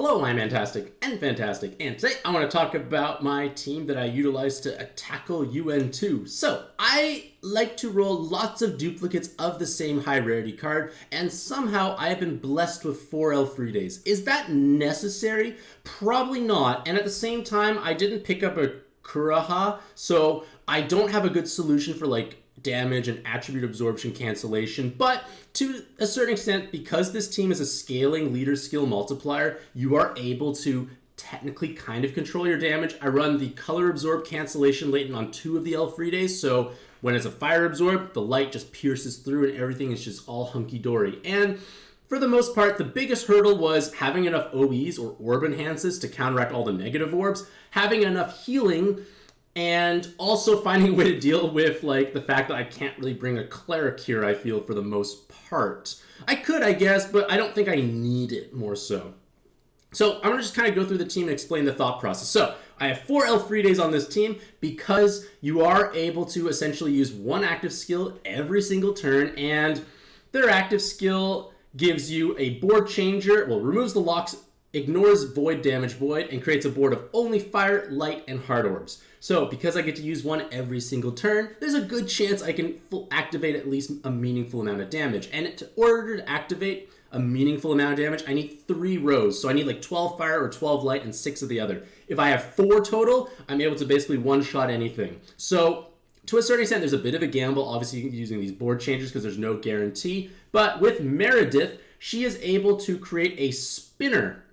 Hello, I'm Mantastic and Fantastic, and today I want to talk about my team that I utilize to tackle UN2. So, I like to roll lots of duplicates of the same high rarity card, and somehow I have been blessed with 4 Elfrides. Is that necessary? Probably not, and at the same time, I didn't pick up a Kuraha, so I don't have a good solution for damage and attribute absorption cancellation, but to a certain extent, because this team is a scaling leader skill multiplier, you are able to technically kind of control your damage. I run the color absorb cancellation latent on 2 of the Elfrides, so when it's a fire absorb, the light just pierces through and everything is just all hunky-dory. And for the most part, the biggest hurdle was having enough OEs or orb enhances to counteract all the negative orbs, having enough healing, and also finding a way to deal with the fact that I can't really bring a cleric here, I feel, for the most part. I could, I guess, but I don't think I need it more so. So I'm going to just kind of go through the team and explain the thought process. So I have 4 Elfrides on this team because you are able to essentially use one active skill every single turn, and their active skill gives you a board changer, removes the locks, ignores void damage void, and creates a board of only fire, light, and hard orbs. So because I get to use one every single turn, there's a good chance I can activate at least a meaningful amount of damage. And in order to activate a meaningful amount of damage, I need 3 rows. So I need 12 fire or 12 light and 6 of the other. If I have 4 total, I'm able to basically one-shot anything. So to a certain extent, there's a bit of a gamble, obviously using these board changes because there's no guarantee. But with Meredith, she is able to create a spinner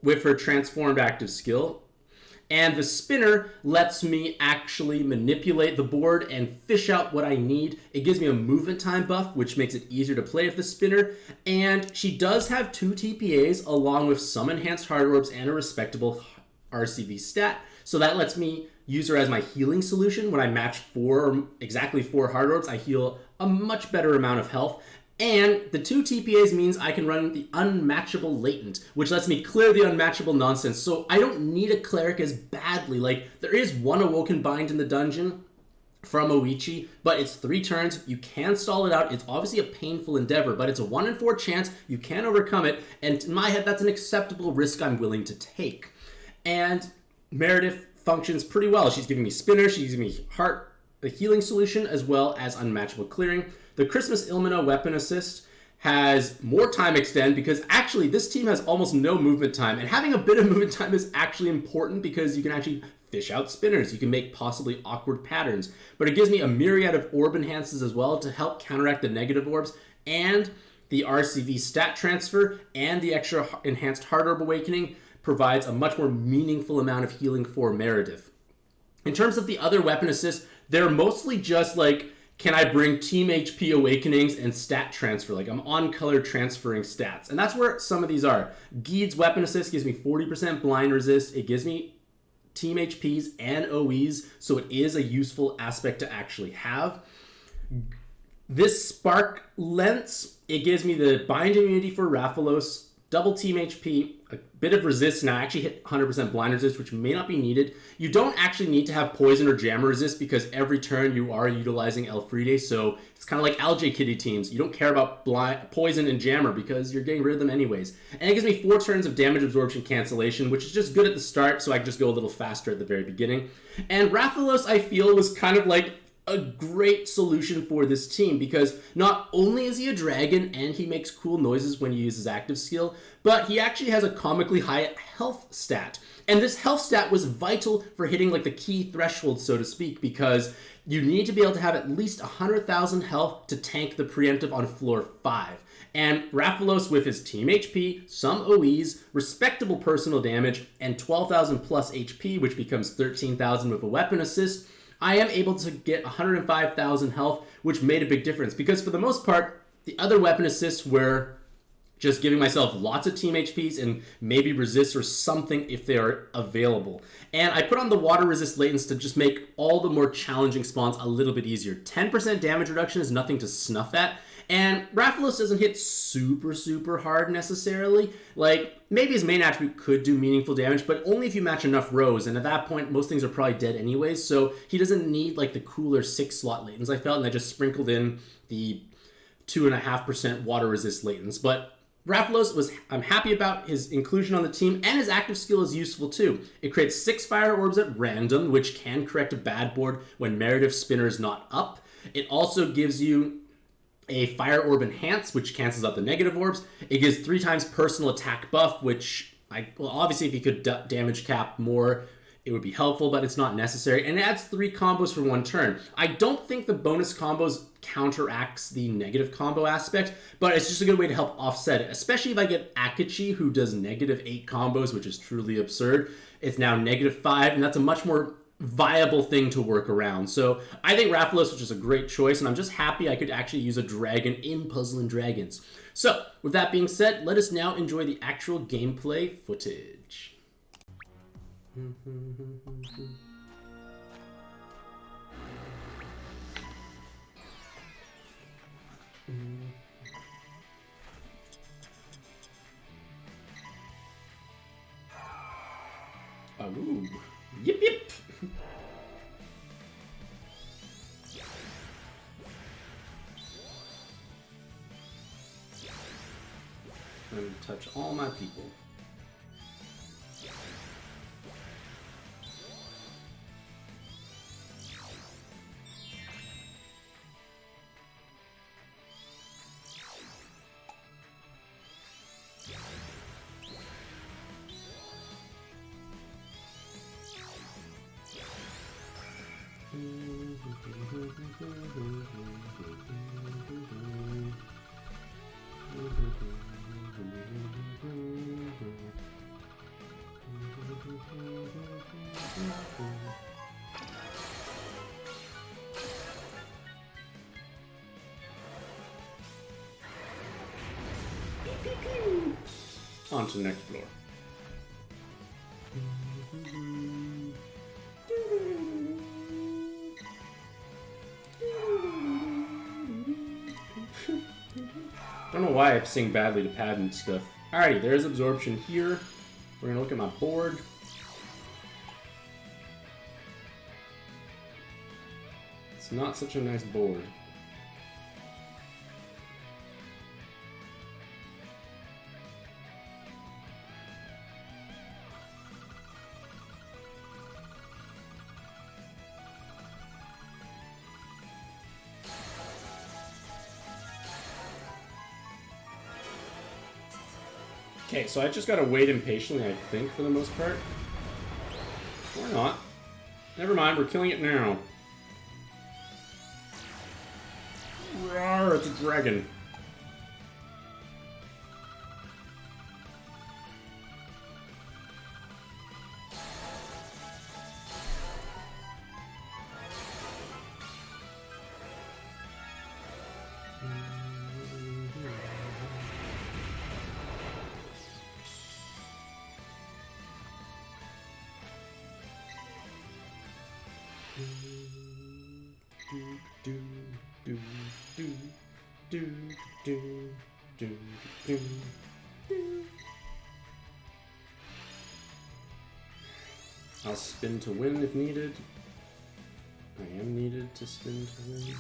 with her transformed active skill. And the spinner lets me actually manipulate the board and fish out what I need. It gives me a movement time buff, which makes it easier to play with the spinner. And she does have 2 TPAs along with some enhanced hard orbs and a respectable RCV stat. So that lets me use her as my healing solution. When I match exactly 4 hard orbs, I heal a much better amount of health. And the 2 TPAs means I can run the unmatchable latent, which lets me clear the unmatchable nonsense. So I don't need a cleric as badly. There is 1 awoken bind in the dungeon from Oichi, but it's 3 turns. You can stall it out. It's obviously a painful endeavor, but it's a 1 in 4 chance. You can overcome it. And in my head, that's an acceptable risk I'm willing to take. And Meredith functions pretty well. She's giving me spinner. She's giving me a healing solution, as well as unmatchable clearing. The Christmas Ilmina weapon assist has more time extend because actually this team has almost no movement time, and having a bit of movement time is actually important because you can actually fish out spinners. You can make possibly awkward patterns, but it gives me a myriad of orb enhances as well to help counteract the negative orbs, and the RCV stat transfer and the extra enhanced hard orb awakening provides a much more meaningful amount of healing for Meredith. In terms of the other weapon assists, they're mostly just can I bring team HP awakenings and stat transfer? I'm on color transferring stats. And that's where some of these are. Geed's weapon assist gives me 40% blind resist. It gives me team HPs and OEs, so it is a useful aspect to actually have. This Spark Lens, it gives me the bind immunity for Rathalos, double team HP, a bit of resist, and I actually hit 100% blind resist, which may not be needed. You don't actually need to have poison or jammer resist because every turn you are utilizing Elfriede, so it's kind of like Algae Kitty teams. You don't care about poison and jammer because you're getting rid of them anyways. And it gives me 4 turns of damage absorption cancellation, which is just good at the start, so I can just go a little faster at the very beginning. And Rathalos, I feel, was kind of a great solution for this team because not only is he a dragon and he makes cool noises when you use his active skill, but he actually has a comically high health stat. And this health stat was vital for hitting the key threshold, so to speak, because you need to be able to have at least 100,000 health to tank the preemptive on floor 5. And Rathalos, with his team HP, some OEs, respectable personal damage, and 12,000 plus HP, which becomes 13,000 with a weapon assist, I am able to get 105,000 health, which made a big difference because for the most part, the other weapon assists were just giving myself lots of team HPs and maybe resist or something if they are available. And I put on the water resist latents to just make all the more challenging spawns a little bit easier. 10% damage reduction is nothing to snuff at. And Rathalos doesn't hit super hard necessarily. Maybe his main attribute could do meaningful damage, but only if you match enough rows. And at that point, most things are probably dead anyways. So he doesn't need the cooler 6 slot latents I felt, and I just sprinkled in the 2.5% water resist latents. But I'm happy about his inclusion on the team, and his active skill is useful too. It creates 6 fire orbs at random, which can correct a bad board when Meredith Spinner is not up. It also gives you a fire orb enhance, which cancels out the negative orbs. It gives 3 times personal attack buff, which, obviously if you could damage cap more, it would be helpful, but it's not necessary. And it adds 3 combos for 1 turn. I don't think the bonus combos counteracts the negative combo aspect, but it's just a good way to help offset it, especially if I get Akachi, who does -8 combos, which is truly absurd. It's now -5, and that's a much more viable thing to work around. So I think Rathalos, which is a great choice, and I'm just happy I could actually use a dragon in Puzzling Dragons. So with that being said, let us now enjoy the actual gameplay footage. Oh, yip yip. I'm going to touch all my people. On to the next floor. Don't know why I sing badly to pad and stuff. Alrighty, there's absorption here. We're gonna look at my board. It's not such a nice board. Okay, so I just gotta wait impatiently, I think, for the most part. Or not. Never mind, we're killing it now. Rawr, it's a dragon. I'll spin to win if needed. I am needed to spin to win.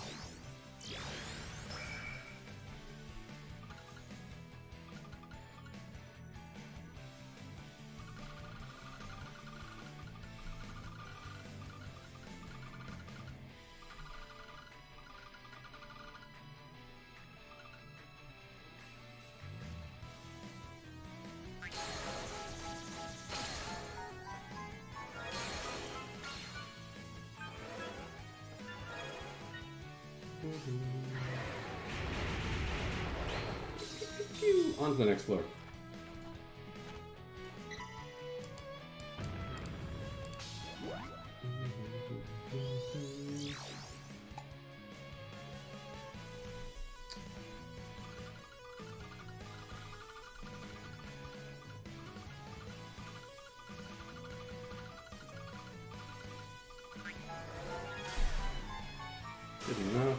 On to the next floor. Good enough.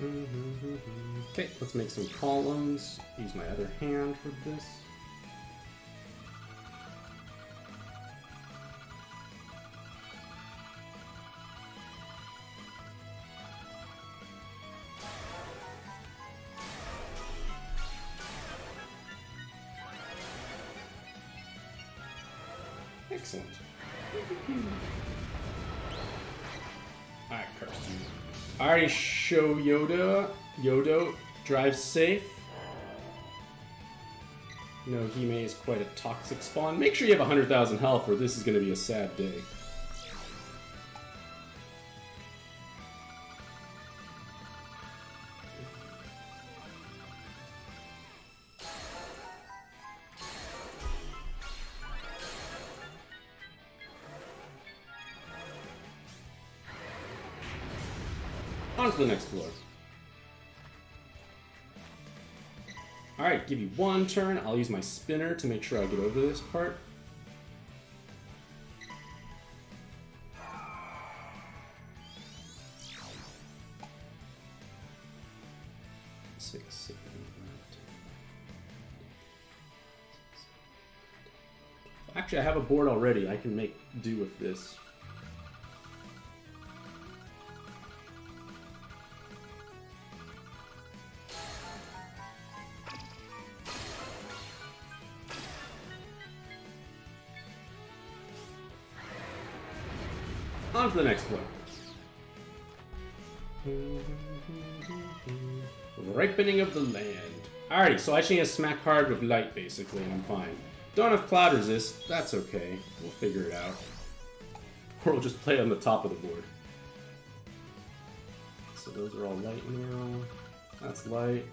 Okay, let's make some columns. Use my other hand for this. Excellent. Alright, curse you. I already show Yodo drives safe. No, Hime is quite a toxic spawn. Make sure you have 100,000 health or this is going to be a sad day. On to the next floor. Alright, give you one turn. I'll use my spinner to make sure I get over this part. Six, actually, I have a board already. I can make do with this. On to the next floor. Ripening of the land. Alrighty, so I just need a smack hard with light, basically, and I'm fine. Don't have cloud resist. That's okay. We'll figure it out. Or we'll just play on the top of the board. So those are all light now. That's light.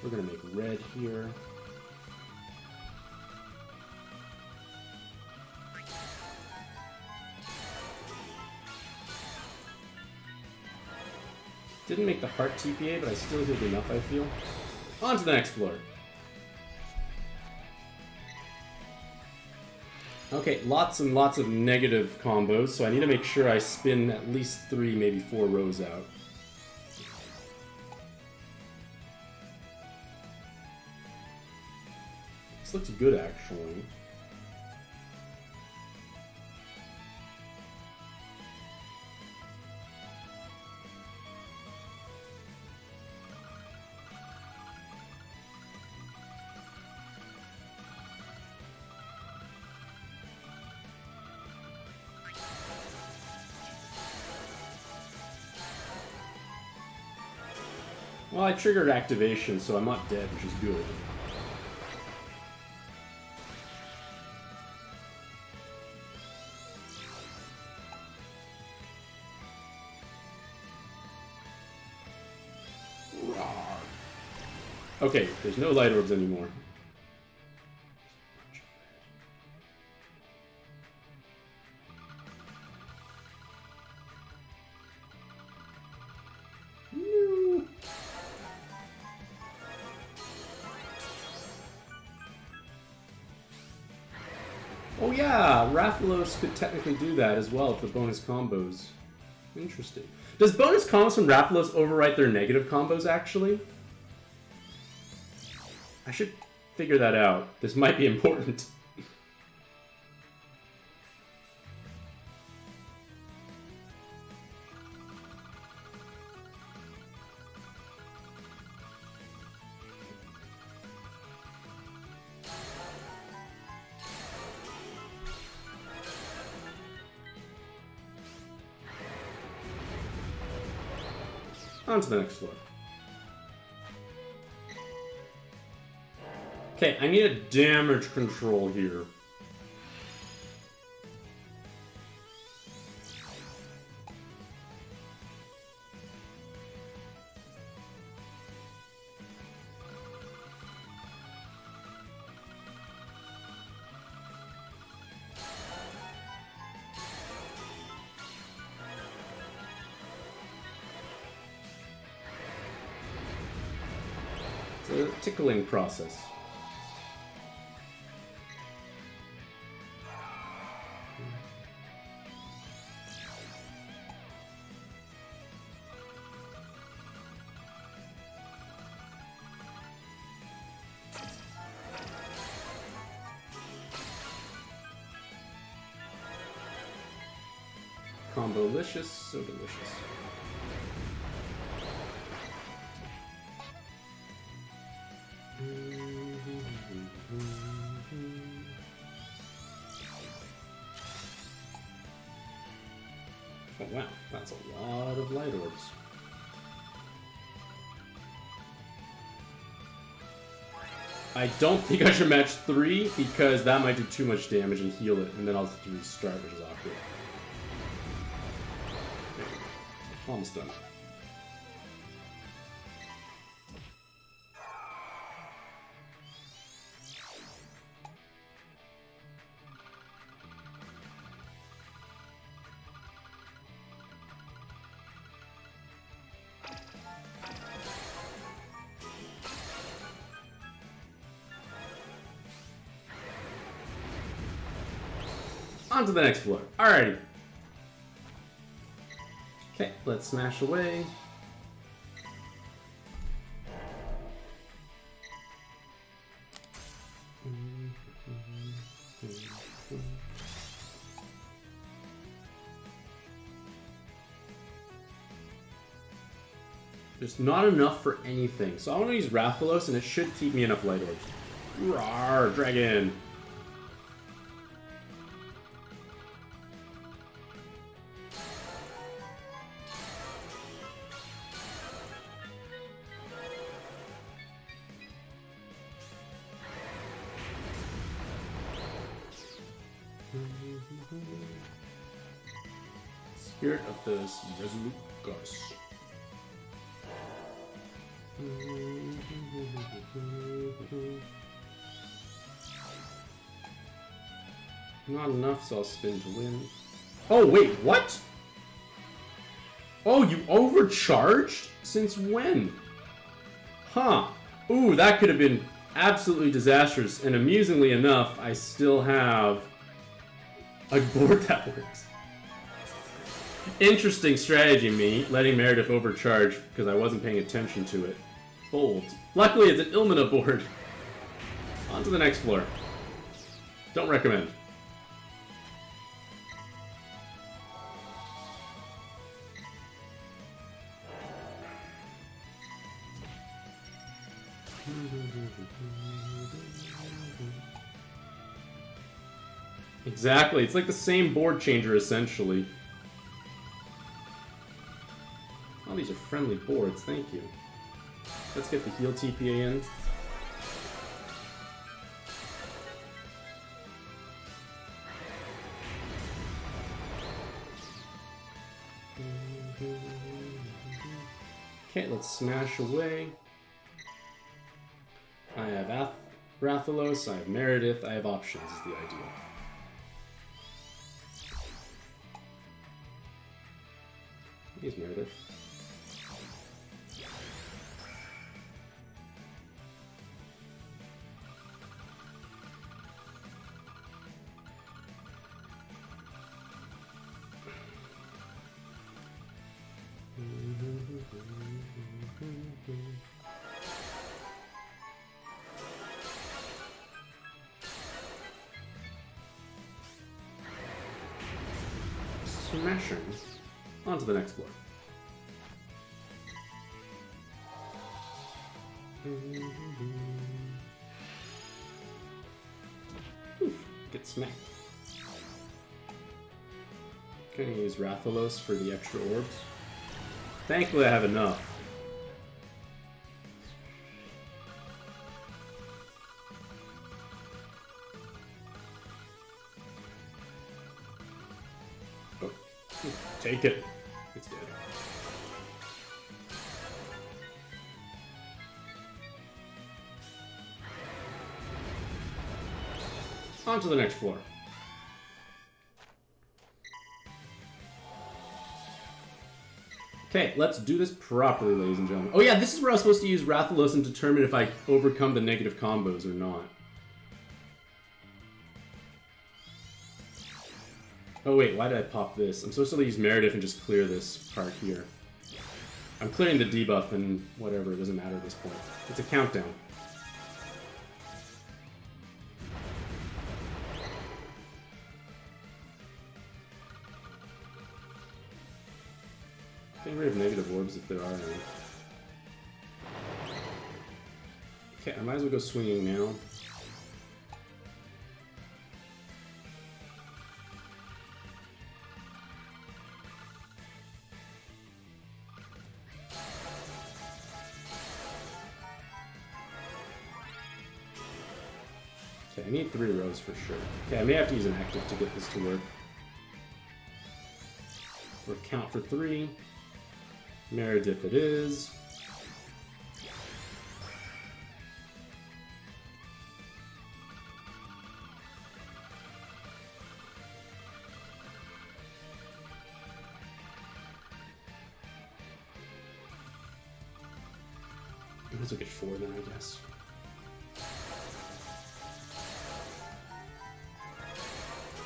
We're gonna make red here. Didn't make the heart TPA, but I still did enough, I feel. On to the next floor. Okay, lots and lots of negative combos, so I need to make sure I spin at least 3, maybe 4 rows out. This looks good, actually. Well, I triggered activation, so I'm not dead, which is good. Okay, there's no light orbs anymore. Oh yeah, Rathalos could technically do that as well for bonus combos. Interesting. Does bonus combos from Rathalos overwrite their negative combos, actually? I should figure that out. This might be important. On to the next floor. Okay, I need a damage control here. It's a tickling process. Combo-licious, so delicious. Oh wow, that's a lot of light orbs. I don't think I should match 3 because that might do too much damage and heal it, and then I'll have to restart, which is awkward. Almost done. On to the next floor. Alrighty. Okay, let's smash away. There's not enough for anything, so I want to use Rathalos, and it should keep me enough light orbs. Rawr, dragon! Spirit of the Resolute Goddess. Not enough, so I'll spin to win. Oh, wait, what? Oh, you overcharged? Since when? Huh. Ooh, that could have been absolutely disastrous, and amusingly enough, I still have a board that works. Interesting strategy, me, letting Meredith overcharge because I wasn't paying attention to it. Bold. Luckily, it's an Ilmina board. On to the next floor. Don't recommend. Exactly, it's like the same board changer, essentially. Oh, these are friendly boards, thank you. Let's get the heal TPA in. Okay, let's smash away. I have Rathalos, I have Meredith, I have options is the ideal. Here's Meredith. Smashing. On to the next floor. Oof, get smacked. Gonna use Rathalos for the extra orbs. Thankfully I have enough. Oh, take it. It's dead. On to the next floor. Okay, let's do this properly, ladies and gentlemen. Oh yeah, this is where I was supposed to use Rathalos and determine if I overcome the negative combos or not. Oh wait, why did I pop this? I'm supposed to use Meredith and just clear this part here. I'm clearing the debuff and whatever, it doesn't matter at this point. It's a countdown. rid of negative orbs if there are any. Okay, I might as well go swinging now. Okay, I need 3 rows for sure. Okay, I may have to use an active to get this to work. Or count for 3. Meredith it is. Let's look at 4 then, I guess.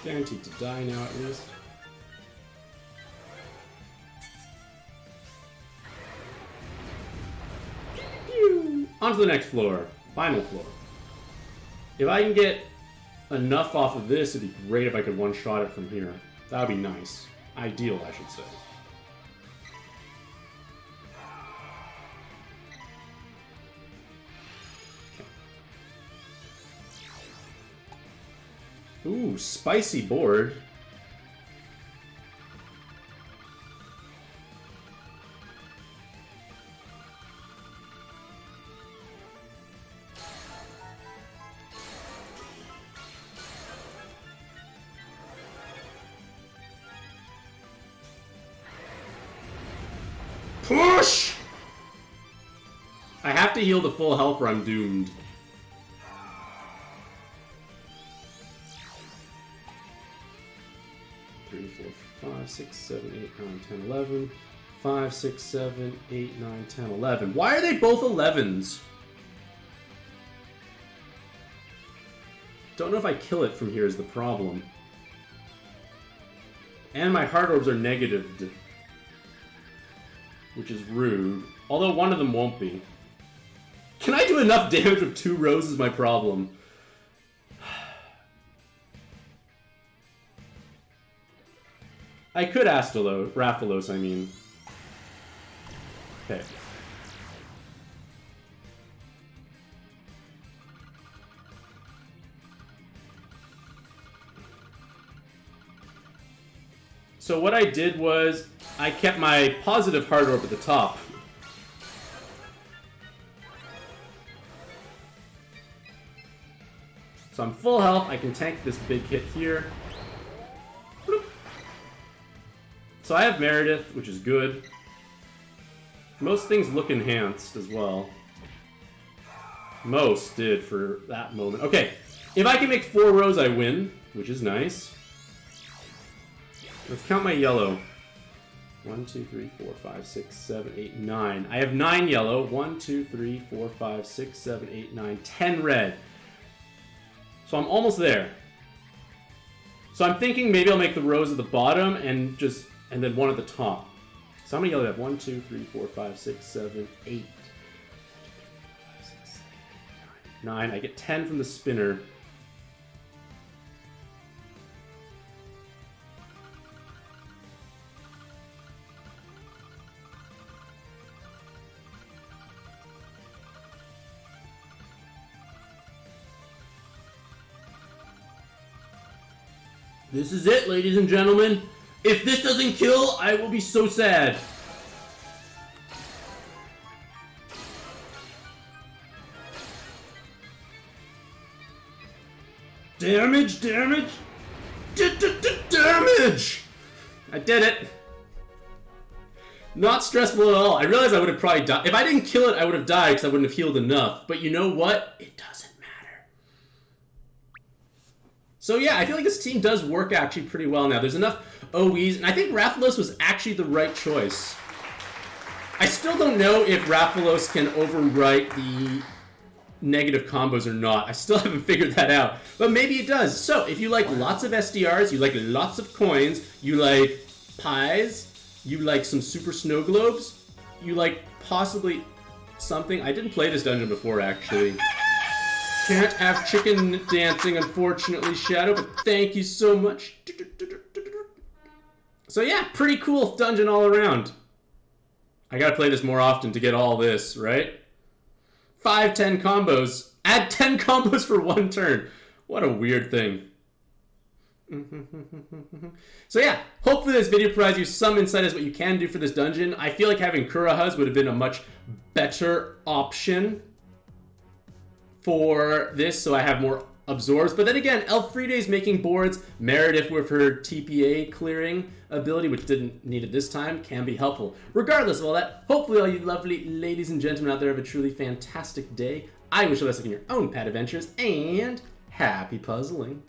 Guaranteed to die now, at least. Pew! On to the next floor. Final floor. If I can get enough off of this, it'd be great if I could one-shot it from here. That would be nice. Ideal, I should say. Ooh, spicy board. Push! I have to heal the full health or I'm doomed. 5, 6, 7, 8, 9, 10, 11. 5, 6, 7, 8, 9, 10, 11. Why are they both 11s? Don't know if I kill it from here is the problem. And my heart orbs are negatived. Which is rude. Although one of them won't be. Can I do enough damage with 2 rows is my problem. I could Rathalos, I mean. Okay. So what I did was, I kept my positive heart orb at the top. So I'm full health, I can tank this big hit here. So I have Meredith, which is good. Most things look enhanced as well. Most did for that moment. Okay, if I can make 4 rows, I win, which is nice. Let's count my yellow. 1, 2, 3, 4, 5, 6, 7, 8, 9. I have 9 yellow. 1, 2, 3, 4, 5, 6, 7, 8, 9, 10 red. So I'm almost there. So I'm thinking maybe I'll make the rows at the bottom and then 1 at the top. So how many yellow do I have? 1, 2, 3, 4, 5, 6, 7, 8. 9. I get 10 from the spinner. This is it, ladies and gentlemen. If this doesn't kill, I will be so sad. Damage, damage, damage! I did it. Not stressful at all. I realized I would have probably died. If I didn't kill it, I would have died because I wouldn't have healed enough. But you know what? It doesn't matter. So yeah, I feel like this team does work actually pretty well now. There's enough OEs, and I think Rathalos was actually the right choice. I still don't know if Rathalos can overwrite the negative combos or not. I still haven't figured that out, but maybe it does. So if you like lots of SDRs, you like lots of coins, you like pies, you like some super snow globes, you like possibly something. I didn't play this dungeon before, actually. Can't have chicken dancing, unfortunately, Shadow, but thank you so much. So yeah, pretty cool dungeon all around. I gotta play this more often to get all this, right? 5, 10 combos. Add 10 combos for 1 turn. What a weird thing. So yeah, hopefully this video provides you some insight as what you can do for this dungeon. I feel like having Kurahas would have been a much better option for this, so I have more absorbs. But then again, Elfriede is making boards. Meredith with her TPA clearing ability, which didn't need it this time, can be helpful. Regardless of all that, hopefully all you lovely ladies and gentlemen out there have a truly fantastic day. I wish you the best in your own pad adventures, and happy puzzling.